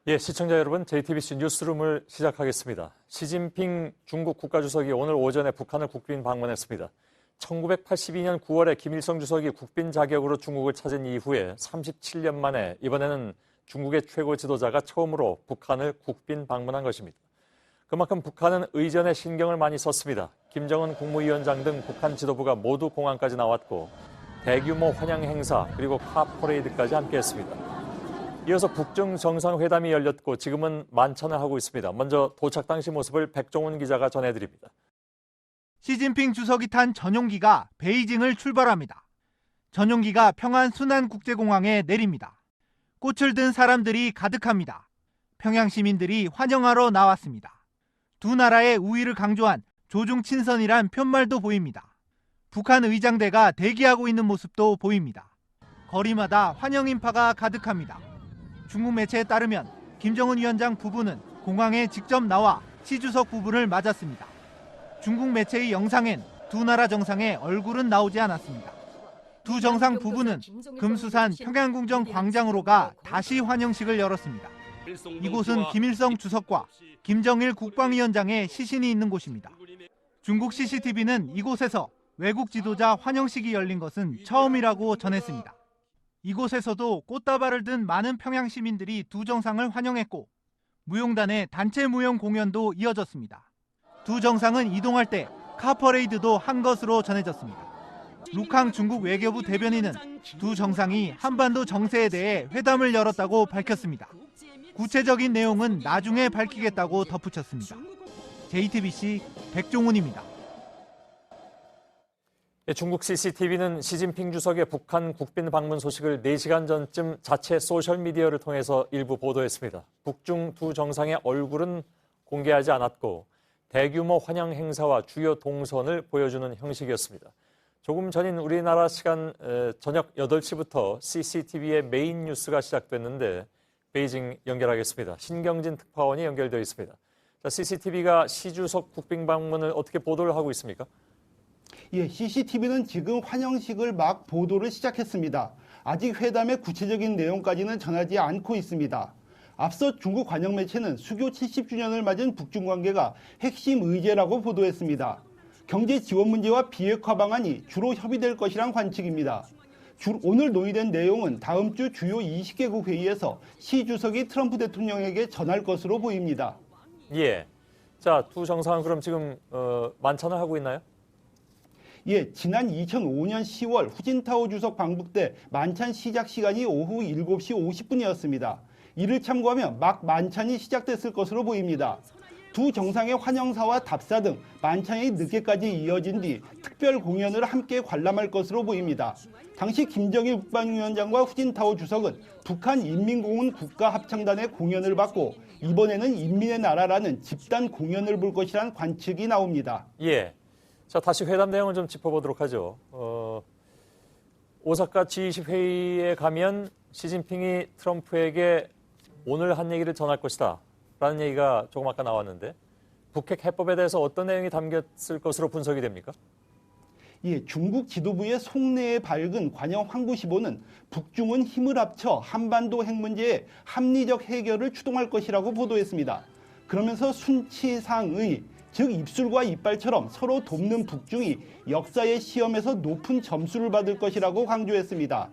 예, 시청자 여러분, JTBC 뉴스룸을 시작하겠습니다. 시진핑 중국 국가주석이 오늘 오전에 북한을 국빈 방문했습니다. 1982년 9월에 김일성 주석이 국빈 자격으로 중국을 찾은 이후에 37년 만에 이번에는 중국의 최고 지도자가 처음으로 북한을 국빈 방문한 것입니다. 그만큼 북한은 의전에 신경을 많이 썼습니다. 김정은 국무위원장 등 북한 지도부가 모두 공항까지 나왔고 대규모 환영 행사 그리고 카 퍼레이드까지 함께했습니다. 이어서 북중 정상회담이 열렸고 지금은 만찬을 하고 있습니다. 먼저 도착 당시 모습을 백종훈 기자가 전해드립니다. 시진핑 주석이 탄 전용기가 베이징을 출발합니다. 전용기가 평안 순안국제공항에 내립니다. 꽃을 든 사람들이 가득합니다. 평양 시민들이 환영하러 나왔습니다. 두 나라의 우위를 강조한 조중 친선이란 편말도 보입니다. 북한 의장대가 대기하고 있는 모습도 보입니다. 거리마다 환영 인파가 가득합니다. 중국 매체에 따르면 김정은 위원장 부부는 공항에 직접 나와 시 주석 부부를 맞았습니다. 중국 매체의 영상엔 두 나라 정상의 얼굴은 나오지 않았습니다. 두 정상 부부는 금수산 평양궁정 광장으로 가 다시 환영식을 열었습니다. 이곳은 김일성 주석과 김정일 국방위원장의 시신이 있는 곳입니다. 중국 CCTV는 이곳에서 외국 지도자 환영식이 열린 것은 처음이라고 전했습니다. 이곳에서도 꽃다발을 든 많은 평양 시민들이 두 정상을 환영했고 무용단의 단체 무용 공연도 이어졌습니다. 두 정상은 이동할 때 카퍼레이드도 한 것으로 전해졌습니다. 루캉 중국 외교부 대변인은 두 정상이 한반도 정세에 대해 회담을 열었다고 밝혔습니다. 구체적인 내용은 나중에 밝히겠다고 덧붙였습니다. JTBC 백종훈입니다. 중국 CCTV는 시진핑 주석의 북한 국빈 방문 소식을 4시간 전쯤 자체 소셜미디어를 통해서 일부 보도했습니다. 북중 두 정상의 얼굴은 공개하지 않았고 대규모 환영 행사와 주요 동선을 보여주는 형식이었습니다. 조금 전인 우리나라 시간 저녁 8시부터 CCTV의 메인 뉴스가 시작됐는데 베이징 연결하겠습니다. 신경진 특파원이 연결되어 있습니다. CCTV가 시 주석 국빈 방문을 어떻게 보도를 하고 있습니까? 예, CCTV는 지금 환영식을 막 보도를 시작했습니다. 아직 회담의 구체적인 내용까지는 전하지 않고 있습니다. 앞서 중국 관영 매체는 수교 70주년을 맞은 북중 관계가 핵심 의제라고 보도했습니다. 경제 지원 문제와 비핵화 방안이 주로 협의될 것이란 관측입니다. 오늘 논의된 내용은 다음 주 주요 20개국 회의에서 시 주석이 트럼프 대통령에게 전할 것으로 보입니다. 예. 자, 두 정상은 그럼 지금 만찬을 하고 있나요? 예, 지난 2005년 10월 후진타오 주석 방북 때 만찬 시작 시간이 오후 7시 50분이었습니다. 이를 참고하면 막 만찬이 시작됐을 것으로 보입니다. 두 정상의 환영사와 답사 등 만찬이 늦게까지 이어진 뒤 특별 공연을 함께 관람할 것으로 보입니다. 당시 김정일 국방위원장과 후진타오 주석은 북한 인민공은 국가합창단의 공연을 받고 이번에는 인민의 나라라는 집단 공연을 볼 것이란 관측이 나옵니다. 예. 자, 다시 회담 내용을 좀 짚어보도록 하죠. 오사카 G20 회의에 가면 시진핑이 트럼프에게 오늘 한 얘기를 전할 것이다 라는 얘기가 조금 아까 나왔는데 북핵 해법에 대해서 어떤 내용이 담겼을 것으로 분석이 됩니까? 예, 중국 지도부의 속내에 밝은 관영 황구시보는 북중은 힘을 합쳐 한반도 핵 문제의 합리적 해결을 추동할 것이라고 보도했습니다. 그러면서 순치상의 즉 입술과 이빨처럼 서로 돕는 북중이 역사의 시험에서 높은 점수를 받을 것이라고 강조했습니다.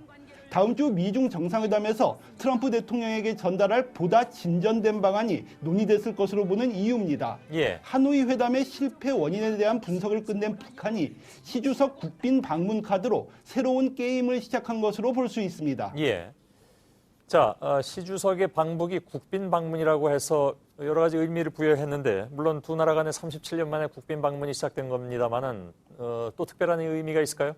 다음 주 미중 정상회담에서 트럼프 대통령에게 전달할 보다 진전된 방안이 논의됐을 것으로 보는 이유입니다. 예. 하노이 회담의 실패 원인에 대한 분석을 끝낸 북한이 시 주석 국빈 방문 카드로 새로운 게임을 시작한 것으로 볼 수 있습니다. 예. 자, 시 주석의 방북이 국빈 방문이라고 해서 여러 가지 의미를 부여했는데 물론 두 나라 간에 37년 만에 국빈 방문이 시작된 겁니다만은 또 특별한 의미가 있을까요?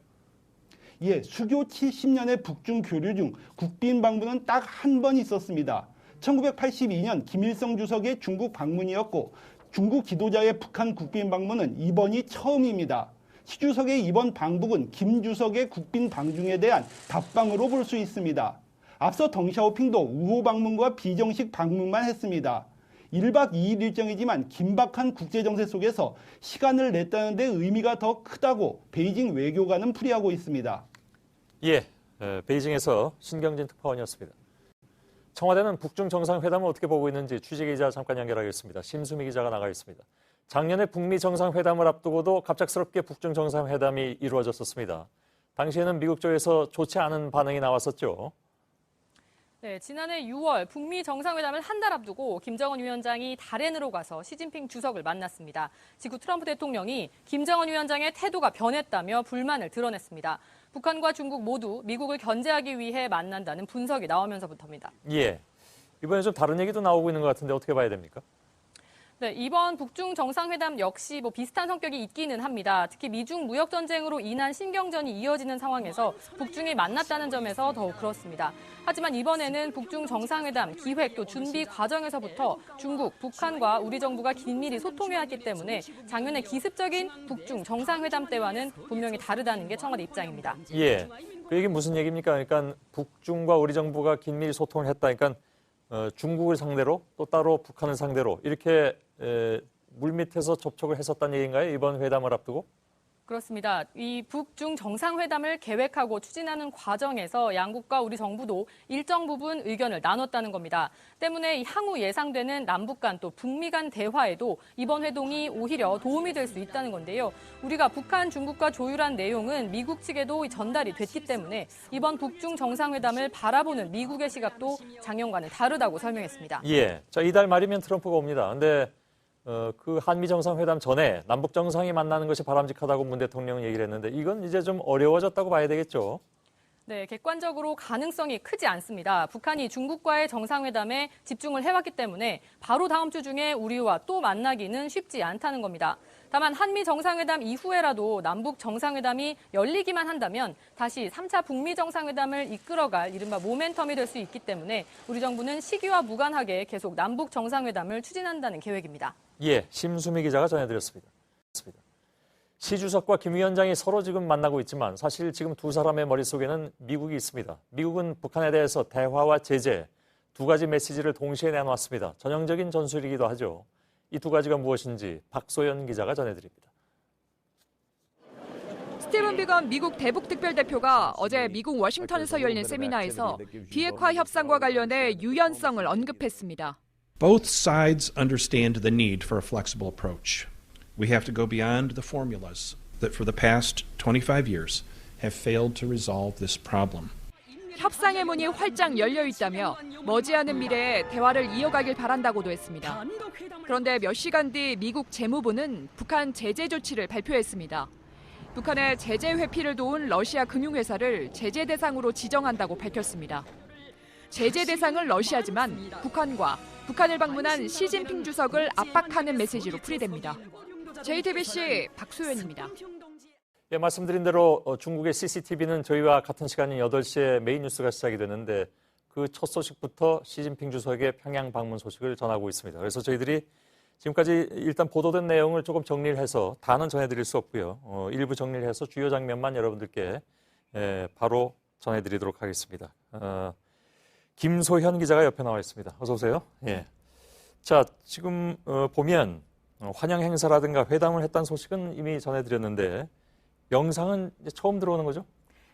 예, 수교 70년의 북중 교류 중 국빈 방문은 딱 한 번 있었습니다. 1982년 김일성 주석의 중국 방문이었고 중국 지도자의 북한 국빈 방문은 이번이 처음입니다. 시 주석의 이번 방북은 김 주석의 국빈 방중에 대한 답방으로 볼 수 있습니다. 앞서 덩샤오핑도 우호 방문과 비정식 방문만 했습니다. 1박 2일 일정이지만 긴박한 국제정세 속에서 시간을 냈다는 데 의미가 더 크다고 베이징 외교관은 풀이하고 있습니다. 예, 베이징에서 신경진 특파원이었습니다. 청와대는 북중 정상회담을 어떻게 보고 있는지 취재기자 잠깐 연결하겠습니다. 심수미 기자가 나가 있습니다. 작년에 북미 정상회담을 앞두고도 갑작스럽게 북중 정상회담이 이루어졌었습니다. 당시에는 미국 쪽에서 좋지 않은 반응이 나왔었죠. 네, 지난해 6월 북미 정상회담을 한 달 앞두고 김정은 위원장이 다롄으로 가서 시진핑 주석을 만났습니다. 직후 트럼프 대통령이 김정은 위원장의 태도가 변했다며 불만을 드러냈습니다. 북한과 중국 모두 미국을 견제하기 위해 만난다는 분석이 나오면서부터입니다. 예, 이번에 좀 다른 얘기도 나오고 있는 것 같은데 어떻게 봐야 됩니까? 네, 이번 북중 정상회담 역시 비슷한 성격이 있기는 합니다. 특히 미중 무역 전쟁으로 인한 신경전이 이어지는 상황에서 북중이 만났다는 점에서 더욱 그렇습니다. 하지만 이번에는 북중 정상회담 기획 또 준비 과정에서부터 중국, 북한과 우리 정부가 긴밀히 소통해왔기 때문에 작년에 기습적인 북중 정상회담 때와는 분명히 다르다는 게 청와대 입장입니다. 예, 그 얘기 무슨 얘기입니까? 그러니까 북중과 우리 정부가 긴밀히 소통을 했다. 그러니까 중국을 상대로 또 따로 북한을 상대로 이렇게 물밑에서 접촉을 했었다는 얘기인가요? 이번 회담을 앞두고? 그렇습니다. 이 북중 정상회담을 계획하고 추진하는 과정에서 양국과 우리 정부도 일정 부분 의견을 나눴다는 겁니다. 때문에 향후 예상되는 남북 간 또 북미 간 대화에도 이번 회동이 오히려 도움이 될 수 있다는 건데요. 우리가 북한, 중국과 조율한 내용은 미국 측에도 전달이 됐기 때문에 이번 북중 정상회담을 바라보는 미국의 시각도 작년과는 다르다고 설명했습니다. 예, 자, 이달 말이면 트럼프가 옵니다. 근데 그 한미 정상회담 전에 남북 정상이 만나는 것이 바람직하다고 문 대통령은 얘기를 했는데 이건 이제 좀 어려워졌다고 봐야 되겠죠. 네, 객관적으로 가능성이 크지 않습니다. 북한이 중국과의 정상회담에 집중을 해왔기 때문에 바로 다음 주 중에 우리와 또 만나기는 쉽지 않다는 겁니다. 다만 한미 정상회담 이후에라도 남북 정상회담이 열리기만 한다면 다시 3차 북미 정상회담을 이끌어갈 이른바 모멘텀이 될 수 있기 때문에 우리 정부는 시기와 무관하게 계속 남북 정상회담을 추진한다는 계획입니다. 예, 심수미 기자가 전해드렸습니다. 시 주석과 김 위원장이 서로 지금 만나고 있지만 사실 지금 두 사람의 머릿속에는 미국이 있습니다. 미국은 북한에 대해서 대화와 제재 두 가지 메시지를 동시에 내놓았습니다. 전형적인 전술이기도 하죠. 이 두 가지가 무엇인지 박소연 기자가 전해드립니다. 스티븐 비건 미국 대북특별대표가 어제 미국 워싱턴에서 열린 세미나에서 비핵화 협상과 관련해 유연성을 언급했습니다. Both sides understand the need for a flexible approach. We have to go beyond the formulas that for the past 25 years have failed to resolve this problem. 협상의 문이 활짝 열려 있다며 머지않은 미래에 대화를 이어가길 바란다고도 했습니다. 그런데 몇 시간 뒤 미국 재무부는 북한 제재 조치를 발표했습니다. 북한의 제재 회피를 도운 러시아 금융회사를 제재 대상으로 지정한다고 밝혔습니다. 제재 대상은 러시아지만 북한을 방문한 시진핑 주석을 압박하는 메시지로 풀이됩니다. JTBC 박소연입니다. 예, 말씀드린 대로 중국의 CCTV는 저희와 같은 시간인 8시에 메인 뉴스가 시작이 되는데 그 첫 소식부터 시진핑 주석의 평양 방문 소식을 전하고 있습니다. 그래서 저희들이 지금까지 일단 보도된 내용을 조금 정리를 해서 다는 전해드릴 수 없고요. 일부 정리를 해서 주요 장면만 여러분들께 바로 전해드리도록 하겠습니다. 김소현 기자가 옆에 나와 있습니다. 어서 오세요. 예. 자, 지금 보면 환영 행사라든가 회담을 했다는 소식은 이미 전해드렸는데 영상은 이제 처음 들어오는 거죠?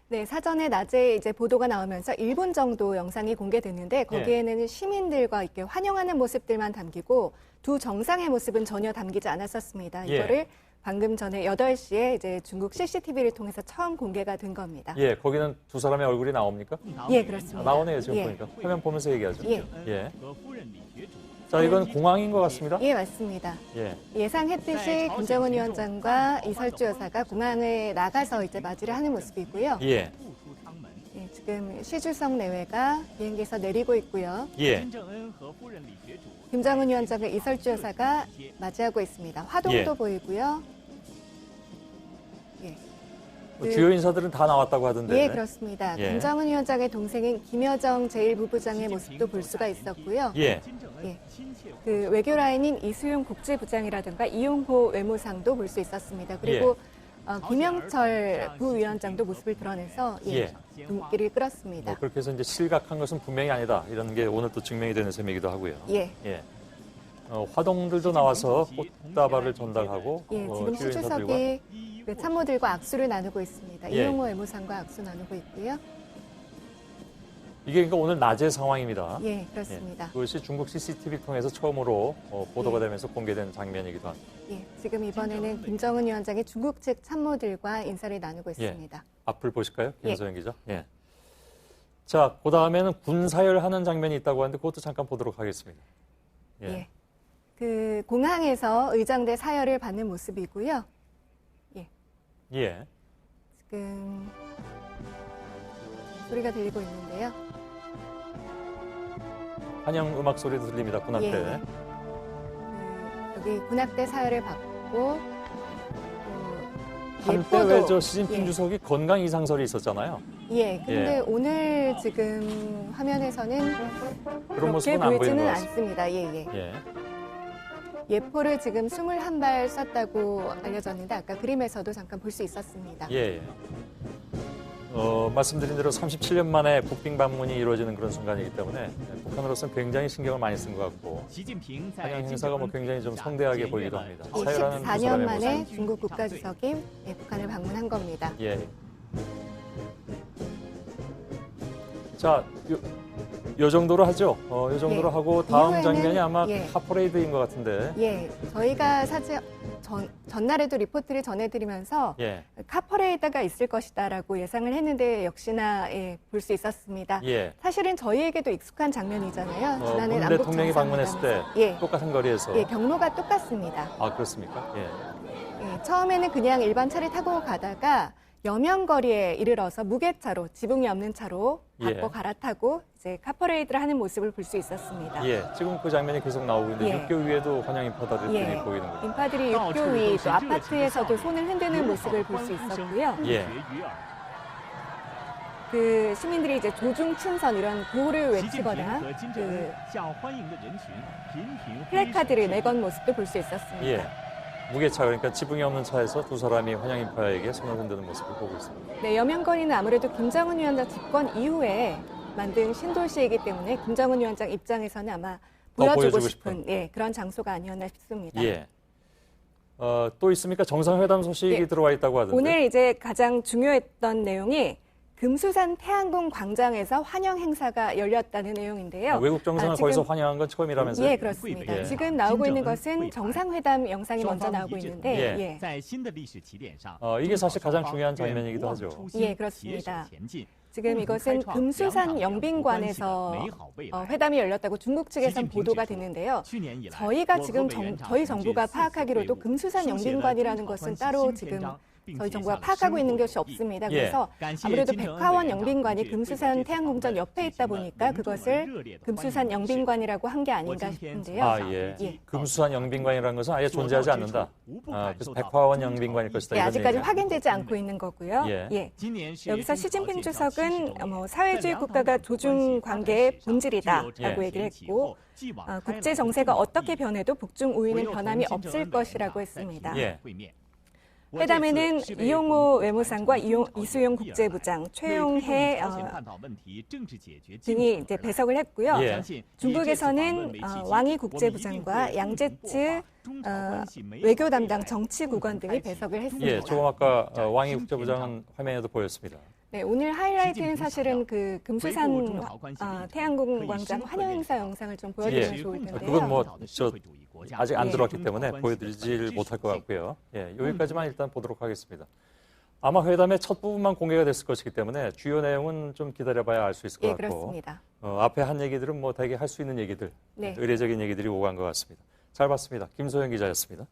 네, 사전에 낮에 이제 보도가 나오면서 1분 정도 영상이 공개됐는데 거기에는 시민들과 이렇게 환영하는 모습들만 담기고 두 정상의 모습은 전혀 담기지 않았었습니다. 이거를 방금 전에 8시에 이제 중국 CCTV를 통해서 처음 공개가 된 겁니다. 예, 거기는 두 사람의 얼굴이 나옵니까? 예, 그렇습니다. 나오네요, 지금 예. 보니까. 화면 보면서 얘기하죠. 예. 예. 자, 이건 공항인 것 같습니다. 예, 맞습니다. 예. 예상했듯이 김정은 위원장과 이설주 여사가 공항에 나가서 이제 맞이를 하는 모습이고요. 예. 예, 지금 시 주석 내외가 비행기에서 내리고 있고요. 예. 김정은 위원장과 이설주 여사가 맞이하고 있습니다. 화동도 예. 보이고요. 예. 주요 인사들은 다 나왔다고 하던데. 예, 그렇습니다. 예. 김정은 위원장의 동생인 김여정 제1부부장의 모습도 볼 수가 있었고요. 예. 예. 그 외교라인인 이수용 국제부장이라든가 이용호 외무상도 볼 수 있었습니다. 그리고 김영철 부위원장도 모습을 드러내서 눈길을 끌었습니다. 뭐 그렇게 해서 이제 실각한 것은 분명히 아니다. 이런 게 오늘 또 증명이 되는 셈이기도 하고요. 예. 예. 화동들도 나와서 꽃다발을 전달하고 예, 지금 주요 인사들과 시주석이 그 참모들과 악수를 나누고 있습니다. 예. 이용호 외무상과 악수 나누고 있고요. 이게 그러니까 오늘 낮의 상황입니다. 예, 그렇습니다. 그것이 중국 CCTV 통해서 처음으로 보도가 되면서 공개된 장면이기도 합니다. 예, 지금 이번에는 김정은 위원장이 중국 측 참모들과 인사를 나누고 있습니다. 앞을 보실까요? 예. 김소영 기자. 예. 자, 그 다음에는 군사열하는 장면이 있다고 하는데 그것도 잠깐 보도록 하겠습니다. 예. 그 공항에서 의장대 사열을 받는 모습이고요. 예. 지금 소리가 들리고 있는데요. 환영 음악 소리도 들립니다. 군악대. 예. 여기 군악대 사열을 받고 한때 왜 저 시진핑 주석이 건강 이상설이 있었잖아요. 예, 근데 오늘 지금 화면에서는 그런 그렇게 모습은 안 보이는 보이지는 것 같습니다. 않습니다. 예, 예. 예. 예포를 지금 21발 쐈다고 알려졌는데 아까 그림에서도 잠깐 볼 수 있었습니다. 예. 말씀드린 대로 37년 만에 북빙 방문이 이루어지는 그런 순간이기 때문에 북한으로서는 굉장히 신경을 많이 쓴 것 같고 환영 행사가 뭐 굉장히 좀 성대하게 보이기도 합니다. 예, 사열하는 두 14년 사람의 만에 모습. 중국 국가주석이 북한을 방문한 겁니다. 예. 자, 요 정도로 하죠. 요 정도로 예. 하고 다음 이후에는, 장면이 아마 예. 카퍼레이드인 것 같은데. 예, 저희가 사실 전날에도 리포트를 전해드리면서 예. 카퍼레이드가 있을 것이다라고 예상을 했는데 역시나 볼 수 있었습니다. 예. 사실은 저희에게도 익숙한 장면이잖아요. 지난해 문 남북 대통령이 방문했을 때 예. 똑같은 거리에서. 예, 경로가 똑같습니다. 아, 그렇습니까? 예. 예, 처음에는 그냥 일반 차를 타고 가다가 여명거리에 이르러서 무게차로 지붕이 없는 차로 바꿔 예. 갈아타고 이제 카퍼레이드를 하는 모습을 볼 수 있었습니다. 예. 지금 그 장면이 계속 나오고 있는데 예. 육교 위에도 환영 인파들이 예. 보이는 거죠. 인파들이 육교 위 또 아파트에서도 손을 흔드는 모습을 볼 수 있었고요. 예. 그 시민들이 이제 조중친선 이런 구호를 외치거나 그 플래카드를 내건 모습도 볼 수 있었습니다. 예. 무게차 그러니까 지붕이 없는 차에서 두 사람이 환영 인파에게 손을 흔드는 모습을 보고 있습니다. 네, 여명거리는 아무래도 김정은 위원장 집권 이후에 만든 신도시이기 때문에 김정은 위원장 입장에서는 아마 보여주고 싶은 그런 장소가 아니었나 싶습니다. 예. 또 있습니까? 정상회담 소식이 네. 들어와 있다고 하던데. 오늘 이제 가장 중요했던 내용이 금수산 태안궁 광장에서 환영 행사가 열렸다는 내용인데요. 외국 정상을 지금- 거기서 환영한 건 처음이라면서요? 예, 그렇습니다. 예. 지금 나오고 있는 것은 정상회담 영상이 먼저 나오고 있는데, 예. 이게 사실 가장 중요한 장면이기도 하죠. 예, 그렇습니다. 지금 이것은 금수산 영빈관에서 회담이 열렸다고 중국 측에선 보도가 됐는데요. 저희가 지금 저희 정부가 파악하기로도 금수산 영빈관이라는 것은 따로 지금 저희 정부가 파악하고 있는 것이 없습니다. 그래서 아무래도 백화원 영빈관이 금수산 태양궁전 옆에 있다 보니까 그것을 금수산 영빈관이라고 한 게 아닌가 싶은데요. 아, 예. 금수산 영빈관이라는 것은 아예 존재하지 않는다. 그래서 백화원 영빈관일 것이다. 예, 이런 아직까지 얘기예요. 확인되지 않고 있는 거고요. 예. 여기서 시진핑 주석은 사회주의 국가가 조중 관계의 본질이다라고 예. 얘기를 했고 국제 정세가 어떻게 변해도 북중 우위는 변함이 없을 것이라고 했습니다. 예. 회담에는 이용호 외무상과 이수용 국제부장, 최용해 등이 이제 배석을 했고요. 예. 중국에서는 왕이 국제부장과 양제츠 외교 담당 정치국원 등이 배석을 했습니다. 예, 조금 아까 왕이 국제부장은 화면에도 보였습니다. 네, 오늘 하이라이트는 사실은 그 금수산 태양궁 광장 환영 행사 영상을 좀 보여드리면 좋을 텐데요. 그건 뭐 아직 안 예. 들어왔기 때문에 보여드리질 못할 것 같고요. 예, 여기까지만 일단 보도록 하겠습니다. 아마 회담의 첫 부분만 공개가 됐을 것이기 때문에 주요 내용은 좀 기다려봐야 알 수 있을 것 예, 같고 그렇습니다. 앞에 한 얘기들은 뭐 되게 할 수 있는 얘기들, 네. 의례적인 얘기들이 오간 것 같습니다. 잘 봤습니다. 김소영 기자였습니다.